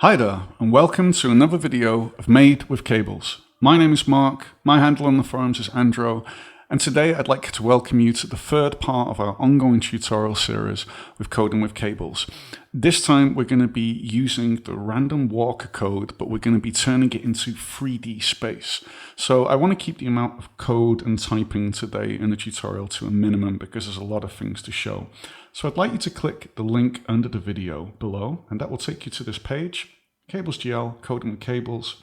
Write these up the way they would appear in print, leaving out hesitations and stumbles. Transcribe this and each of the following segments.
Hi there, and welcome to another video of Made with Cables. My name is Mark, my handle on the forums is Andro, and today I'd like to welcome you to the third part of our ongoing tutorial series with coding with cables. This time we're going to be using the RandomWalker code, but we're going to be turning it into 3D space. So I want to keep the amount of code and typing today in the tutorial to a minimum because there's a lot of things to show. So I'd like you to click the link under the video below, and that will take you to this page, CablesGL, coding with cables.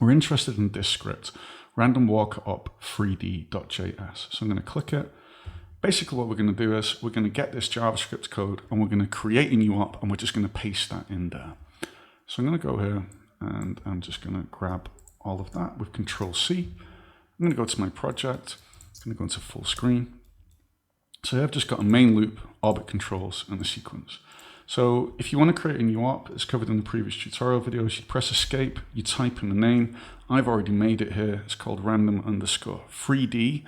We're interested in this script, RandomWalker up 3D.js. So I'm going to click it. Basically what we're going to do is we're going to get this JavaScript code and we're going to create a new op and we're just going to paste that in there. So I'm going to go here and I'm just going to grab all of that with Control-C. I'm going to go to my project. I'm going to go into full screen. So here I've just got a main loop, orbit controls, and a sequence. So if you want to create a new op, it's covered in the previous tutorial videos, you press escape, you type in the name. I've already made it here. It's called random_3D.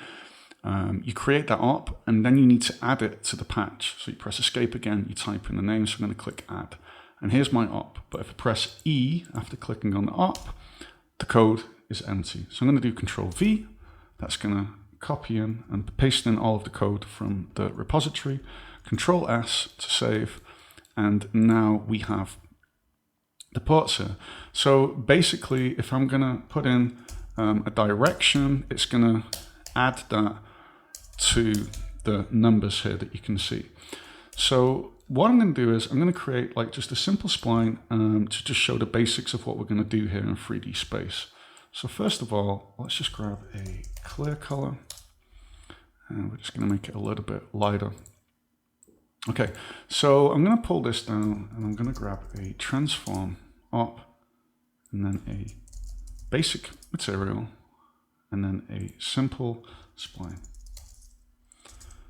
You create that op and then you need to add it to the patch. So you press escape again, you type in the name. So I'm going to click add. And here's my op. But if I press E after clicking on the op, the code is empty. So I'm going to do Control-V. That's going to copy in and paste in all of the code from the repository. Control-S to save. And now we have the ports here. So basically, if I'm going to put in a direction, it's going to add that to the numbers here that you can see. So what I'm going to do is I'm going to create like just a simple spline to just show the basics of what we're going to do here in 3D space. So first of all, let's just grab a clear color and we're just going to make it a little bit lighter. Okay, so I'm going to pull this down and I'm going to grab a transform op and then a basic material and then a simple spline.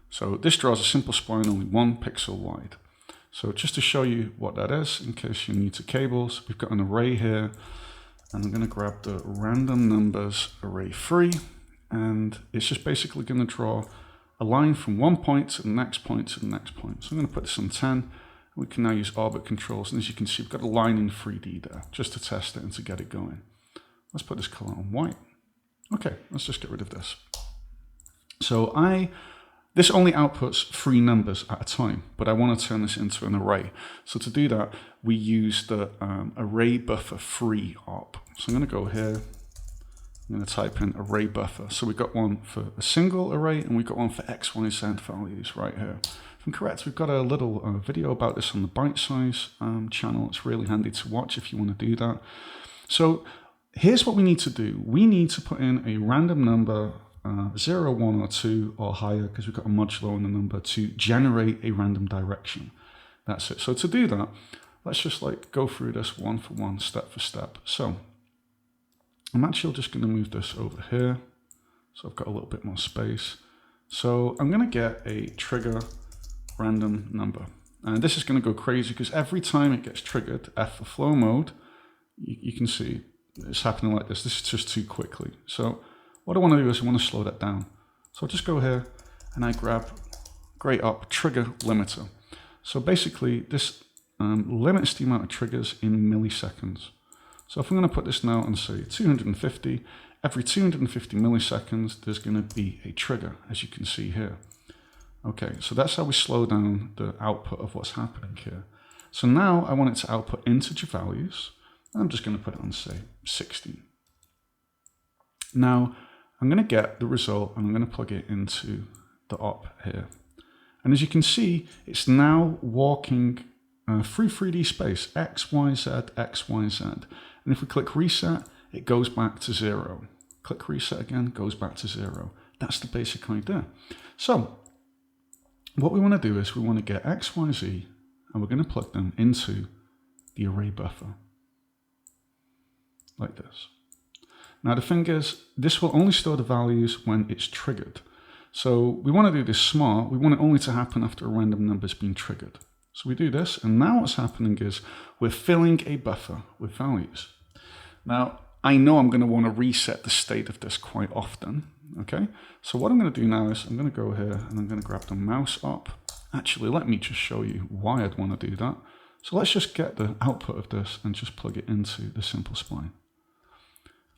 So this draws a simple spline only 1 pixel wide. So just to show you what that is, in case you're new to cables, we've got an array here and I'm going to grab the random numbers array 3 and it's just basically going to draw a line from one point to the next point to the next point. So I'm going to put this on 10. We can now use orbit controls. And as you can see, we've got a line in 3D there just to test it and to get it going. Let's put this color on white. Okay, let's just get rid of this. So this only outputs 3 numbers at a time, but I want to turn this into an array. So to do that, we use the array buffer 3 op. So I'm going to go here. I'm going to type in array buffer. So we've got one for a single array and we've got one for X, Y, Z values right here. If I'm correct, we've got a little video about this on the Bite Size channel. It's really handy to watch if you want to do that. So here's what we need to do. We need to put in a random number 0, 1, or 2 or higher because we've got a modulo in the number to generate a random direction. That's it. So to do that, let's just like go through this one for one, step for step. So I'm actually just going to move this over here. So I've got a little bit more space. So I'm going to get a trigger random number. And this is going to go crazy because every time it gets triggered, F for flow mode, you can see it's happening like this. This is just too quickly. So what I want to do is I want to slow that down. So I'll just go here and I grab great op trigger limiter. So basically this limits the amount of triggers in milliseconds. So if I'm going to put this now and say 250, every 250 milliseconds, there's going to be a trigger, as you can see here. Okay, so that's how we slow down the output of what's happening here. So now I want it to output integer values. I'm just going to put it on, say, 16. Now, I'm going to get the result and I'm going to plug it into the op here. And as you can see, it's now walking through 3D space, X, Y, Z, X, Y, Z. And if we click reset, it goes back to 0. Click reset again, goes back to 0. That's the basic idea. So what we want to do is we want to get X, Y, Z, and we're going to plug them into the array buffer, like this. Now the thing is, this will only store the values when it's triggered. So we want to do this smart. We want it only to happen after a random number has been triggered. So we do this, and now what's happening is we're filling a buffer with values. Now, I know I'm going to want to reset the state of this quite often, okay? So what I'm going to do now is I'm going to go here and I'm going to grab the mouse op. Actually, let me just show you why I'd want to do that. So let's just get the output of this and just plug it into the simple spline.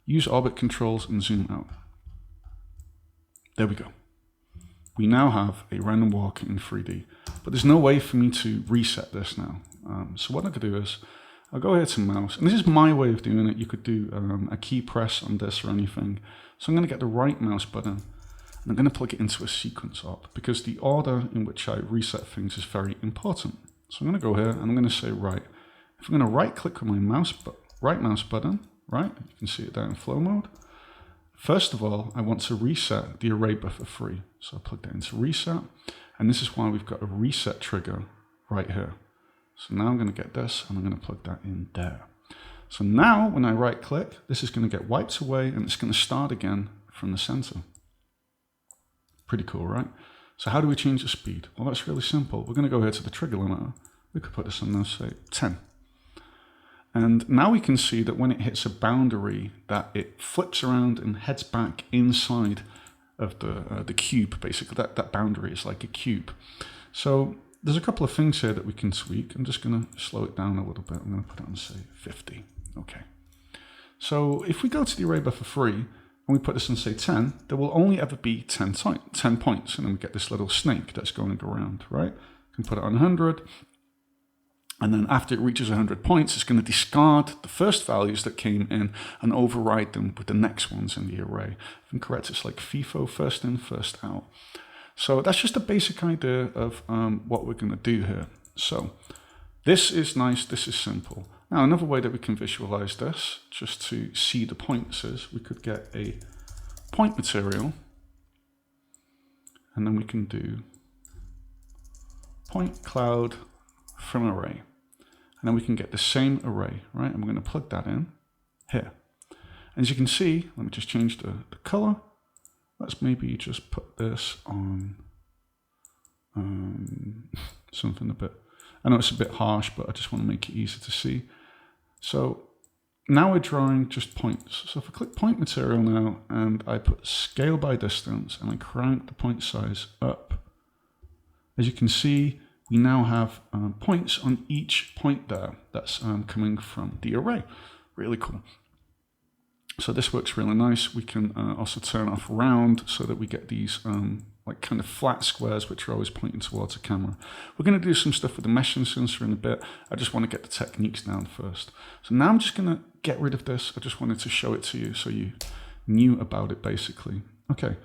Use orbit controls and zoom out. There we go. We now have a random walker in 3D, but there's no way for me to reset this now. So what I could do is, I'll go here to mouse, and this is my way of doing it. You could do a key press on this or anything. So I'm going to get the right mouse button, and I'm going to plug it into a sequence op, because the order in which I reset things is very important. So I'm going to go here, and I'm going to say right. If I'm going to right click with my right mouse button, right, you can see it there in flow mode. First of all, I want to reset the array buffer 3. So I plug that into reset, and this is why we've got a reset trigger right here. So now I'm going to get this, and I'm going to plug that in there. So now when I right click, this is going to get wiped away, and it's going to start again from the center. Pretty cool, right? So how do we change the speed? Well, that's really simple. We're going to go here to the trigger limiter. We could put this on there, say 10. And now we can see that when it hits a boundary, that it flips around and heads back inside of the cube, basically. That boundary is like a cube. So there's a couple of things here that we can tweak. I'm just going to slow it down a little bit. I'm going to put it on, say, 50. Okay. So if we go to the array buffer 3 and we put this on, say, 10, there will only ever be 10 points. And then we get this little snake that's going around, right? We can put it on 100. And then after it reaches 100 points, it's going to discard the first values that came in and override them with the next ones in the array. If I'm correct, it's like FIFO, first in, first out. So that's just a basic idea of what we're going to do here. So this is nice, this is simple. Now another way that we can visualize this, just to see the points, is we could get a point material, and then we can do point cloud from array. And then we can get the same array, right? And we're going to plug that in here. And as you can see, let me just change the color. Let's maybe just put this on something a bit, I know it's a bit harsh, but I just want to make it easier to see. So now we're drawing just points. So if I click point material now, and I put scale by distance, and I crank the point size up, as you can see, we now have points on each point there that's coming from the array. Really cool. So this works really nice. We can also turn off round so that we get these like kind of flat squares which are always pointing towards a camera. We're going to do some stuff with the meshing sensor in a bit. I just want to get the techniques down first. So now I'm just going to get rid of this. I just wanted to show it to you so you knew about it basically. Okay.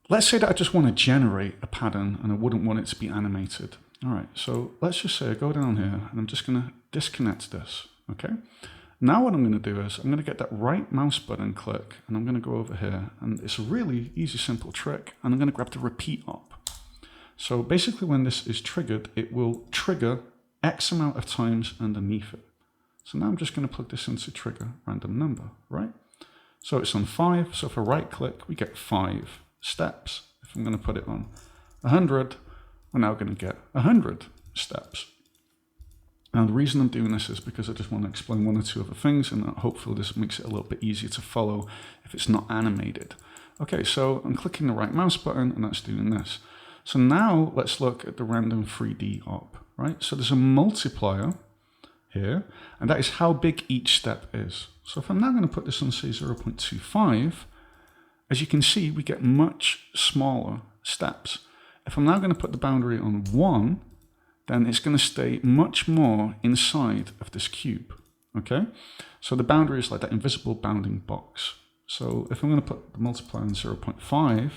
Let's say that I just want to generate a pattern and I wouldn't want it to be animated. All right, so let's just say I go down here and I'm just going to disconnect this, okay? Now what I'm going to do is I'm going to get that right mouse button click, and I'm going to go over here, and it's a really easy, simple trick, and I'm going to grab the repeat op. So basically when this is triggered, it will trigger X amount of times underneath it. So now I'm just going to plug this into trigger random number, right? So it's on 5, so if I right click, we get 5 steps. If I'm going to put it on 100, we're now going to get 100 steps. Now the reason I'm doing this is because I just want to explain one or two other things, and hopefully this makes it a little bit easier to follow if it's not animated. Okay, so I'm clicking the right mouse button and that's doing this. So now let's look at the random 3D op, right? So there's a multiplier here, and that is how big each step is. So if I'm now going to put this on, say, 0.25, as you can see, we get much smaller steps. If I'm now going to put the boundary on 1, then it's going to stay much more inside of this cube, okay? So the boundary is like that invisible bounding box. So if I'm going to put the multiplier on 0.5,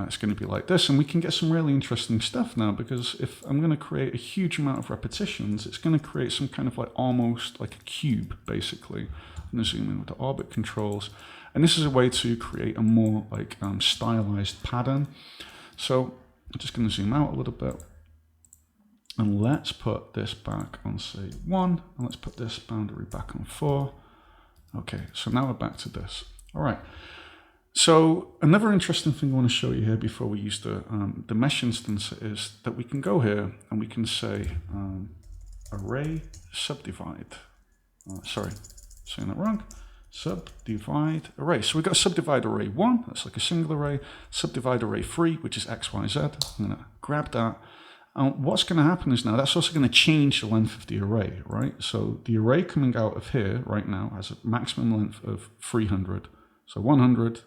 it's going to be like this, and we can get some really interesting stuff now, because if I'm going to create a huge amount of repetitions, it's going to create some kind of like almost like a cube, basically. I'm going to zoom in with the orbit controls, and this is a way to create a more like stylized pattern. So I'm just going to zoom out a little bit. And let's put this back on, say, 1, and let's put this boundary back on 4. Okay, so now we're back to this. All right. So another interesting thing I want to show you here before we use the mesh instance is that we can go here and we can say array subdivide. Sorry, saying that wrong. Subdivide array. So we've got subdivide array 1, that's like a single array. Subdivide array 3, which is X, Y, Z. I'm going to grab that. What's going to happen is now that's also going to change the length of the array, right? So the array coming out of here right now has a maximum length of 300. So 100,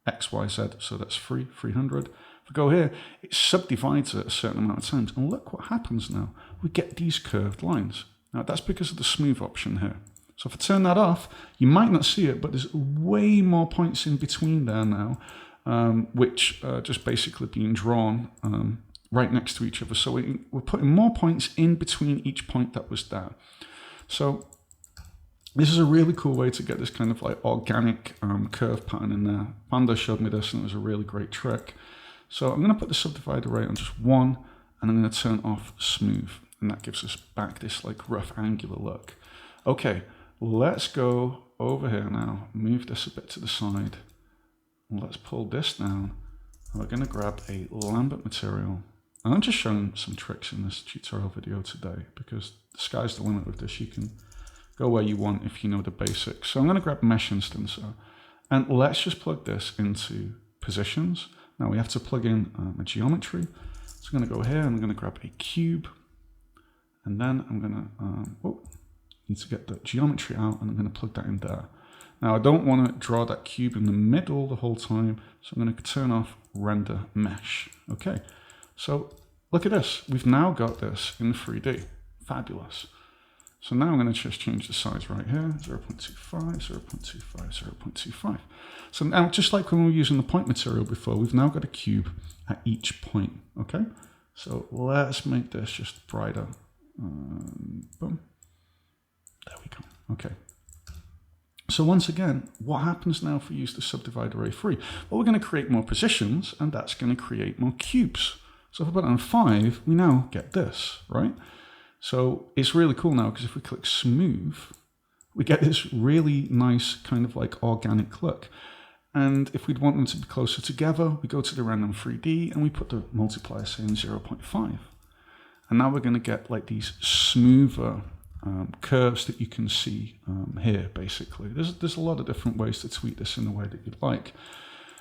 X, Y, Z, so that's 300. If we go here, it subdivides it a certain amount of times. And look what happens now. We get these curved lines. Now that's because of the smooth option here. So if I turn that off, you might not see it, but there's way more points in between there now, which are just basically being drawn right next to each other. So we're putting more points in between each point that was there. So this is a really cool way to get this kind of like organic curve pattern in there. Panda showed me this and it was a really great trick. So I'm going to put the subdivide array on just 1 and I'm going to turn off smooth. And that gives us back this like rough angular look. Okay, let's go over here now, move this a bit to the side. And let's pull this down. And we're going to grab a Lambert material. And I'm just showing some tricks in this tutorial video today because the sky's the limit with this. You can go where you want if you know the basics. So I'm going to grab mesh instancer and let's just plug this into positions. Now we have to plug in a geometry. So I'm going to go here and I'm going to grab a cube and then I'm going to, need to get the geometry out and I'm going to plug that in there. Now I don't want to draw that cube in the middle the whole time. So I'm going to turn off render mesh. Okay. So look at this. We've now got this in 3D. Fabulous. So now I'm going to just change the size right here, 0.25, 0.25, 0.25. So now, just like when we were using the point material before, we've now got a cube at each point, okay? So let's make this just brighter. Boom. There we go, okay. So once again, what happens now if we use the subdivide array 3? Well, we're going to create more positions, and that's going to create more cubes. So if I put it on 5, we now get this, right? So it's really cool now because if we click smooth, we get this really nice kind of like organic look. And if we'd want them to be closer together, we go to the random 3D and we put the multiplier say in 0.5. And now we're going to get like these smoother curves that you can see here basically. There's a lot of different ways to tweak this in the way that you'd like.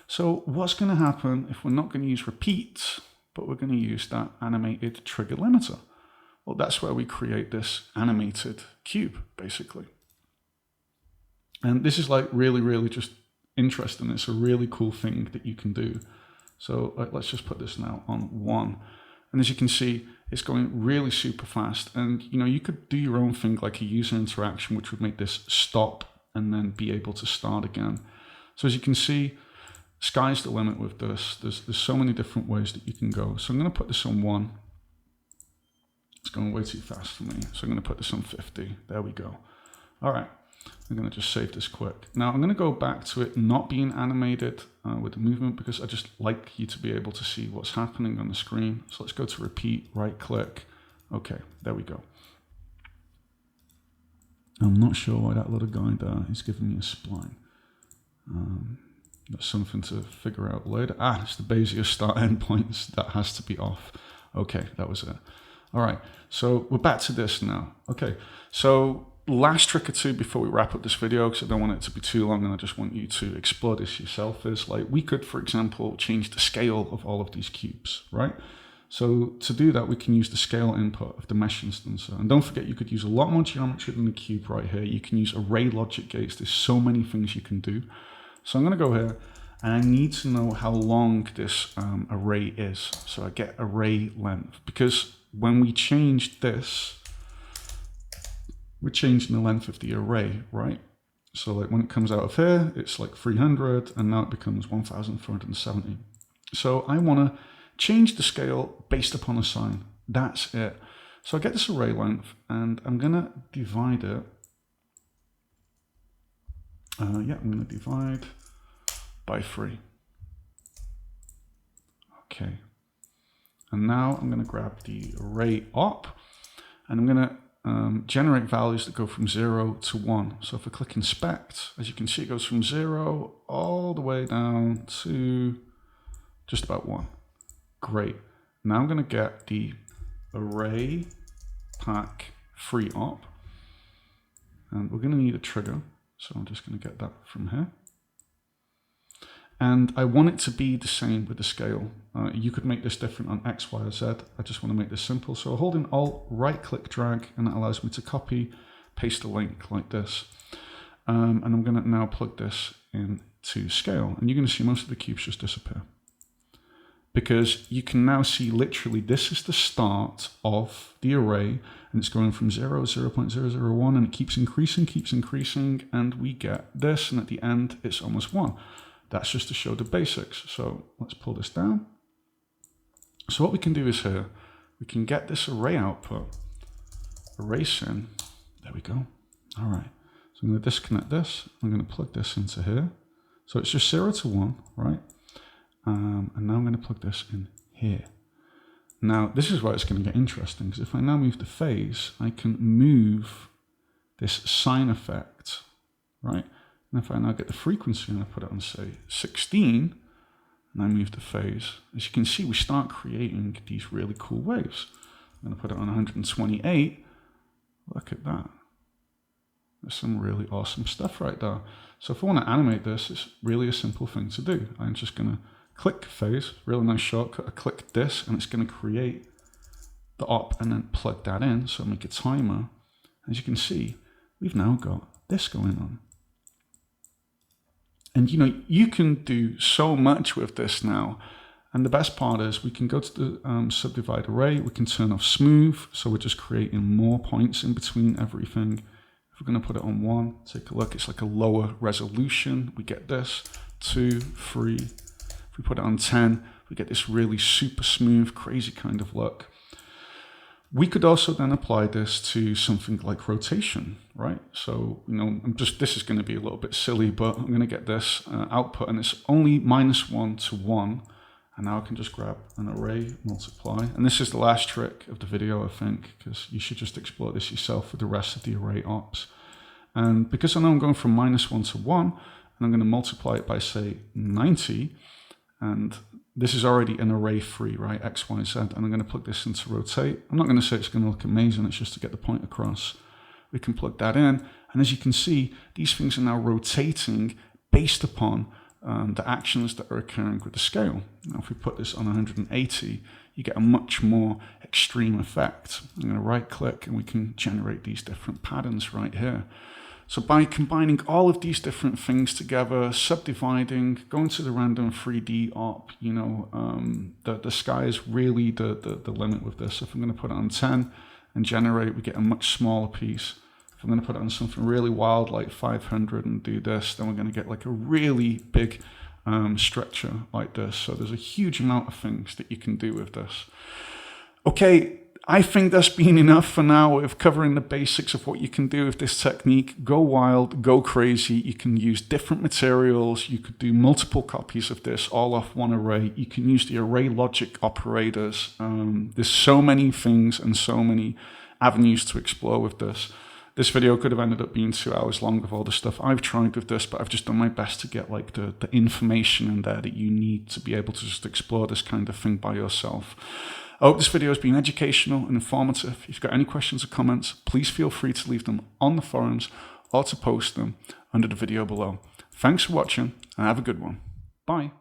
So what's going to happen if we're not going to use repeats, but we're going to use that animated trigger limiter? Well, that's where we create this animated cube, basically. And this is like really, really just interesting. It's a really cool thing that you can do. So let's just put this now on 1. And as you can see, it's going really super fast. And you know, you could do your own thing like a user interaction, which would make this stop and then be able to start again. So as you can see, sky's the limit with this. There's so many different ways that you can go. So I'm going to put this on 1. It's going way too fast for me. So I'm going to put this on 50. There we go. All right. I'm going to just save this quick. Now I'm going to go back to it not being animated with the movement because I just like you to be able to see what's happening on the screen. So let's go to repeat, right click. Okay, there we go. I'm not sure why that little guy there is giving me a spline. That's something to figure out later. Ah, it's the Bezier start endpoints. That has to be off. Okay, that was it. All right, so we're back to this now. Okay, so last trick or two before we wrap up this video, because I don't want it to be too long and I just want you to explore this yourself, is like we could, for example, change the scale of all of these cubes, right? So to do that, we can use the scale input of the mesh instancer. And don't forget, you could use a lot more geometry than the cube right here. You can use array logic gates. There's so many things you can do. So I'm going to go here and I need to know how long this array is. So I get array length because when we change this, we're changing the length of the array, right? So like when it comes out of here, it's like 300 and now it becomes 1470. So I want to change the scale based upon a sign. That's it. So I get this array length and I'm going to divide it. I'm going to divide by 3. Okay. And now I'm going to grab the array op and I'm going to generate values that go from 0 to 1. So if I click inspect, as you can see, it goes from 0 all the way down to just about 1. Great. Now I'm going to get the array pack 3 op. And we're going to need a trigger. So I'm just going to get that from here. And I want it to be the same with the scale. You could make this different on X, Y, or Z. I just want to make this simple. So holding Alt, right click, drag, and that allows me to copy, paste a link like this. And I'm going to now plug this into scale. And you're going to see most of the cubes just disappear. Because you can now see literally this is the start of the array, and it's going from 0, 0.001, and it keeps increasing, and we get this, and at the end it's almost 1. That's just to show the basics. So let's pull this down. So what we can do is here, we can get this array output, erase in, there we go. All right, so I'm going to disconnect this, I'm going to plug this into here. So it's just 0 to 1, right? And now I'm going to plug this in here. Now, this is where it's going to get interesting, because if I now move the phase, I can move this sine effect, right? And if I now get the frequency and I put it on, say, 16, and I move the phase, as you can see, we start creating these really cool waves. I'm going to put it on 128. Look at that. There's some really awesome stuff right there. So if I want to animate this, it's really a simple thing to do. I'm just going to click phase, really nice shortcut. I click this and it's going to create the op and then plug that in. So make a timer. As you can see, we've now got this going on. And you know, you can do so much with this now. And the best part is we can go to the subdivide array. We can turn off smooth. So we're just creating more points in between everything. If we're going to put it on 1, take a look. It's like a lower resolution. We get this 2, 3. If we put it on 10, we get this really super smooth, crazy kind of look. We could also then apply this to something like rotation, right? So, you know, this is going to be a little bit silly, but I'm going to get this output, and it's only -1 to 1. And now I can just grab an array, multiply. And this is the last trick of the video, I think, because you should just explore this yourself with the rest of the array ops. And because I know I'm going from -1 to 1, and I'm going to multiply it by, say, 90, and this is already an array 3, right? X, Y, Z. And I'm going to plug this into rotate. I'm not going to say it's going to look amazing. It's just to get the point across. We can plug that in. And as you can see, these things are now rotating based upon the actions that are occurring with the scale. Now, if we put this on 180, you get a much more extreme effect. I'm going to right click and we can generate these different patterns right here. So by combining all of these different things together, subdividing, going to the random 3D op, you know, the sky is really the limit with this. If I'm going to put it on 10 and generate, we get a much smaller piece. If I'm going to put it on something really wild like 500 and do this, then we're going to get like a really big structure like this. So there's a huge amount of things that you can do with this. Okay. I think that's been enough for now of covering the basics of what you can do with this technique. Go wild, go crazy. You can use different materials. You could do multiple copies of this all off one array. You can use the array logic operators. There's so many things and so many avenues to explore with this. This video could have ended up being 2 hours long with all the stuff I've tried with this, but I've just done my best to get like the information in there that you need to be able to just explore this kind of thing by yourself. I hope this video has been educational and informative. If you've got any questions or comments, please feel free to leave them on the forums or to post them under the video below. Thanks for watching and have a good one. Bye.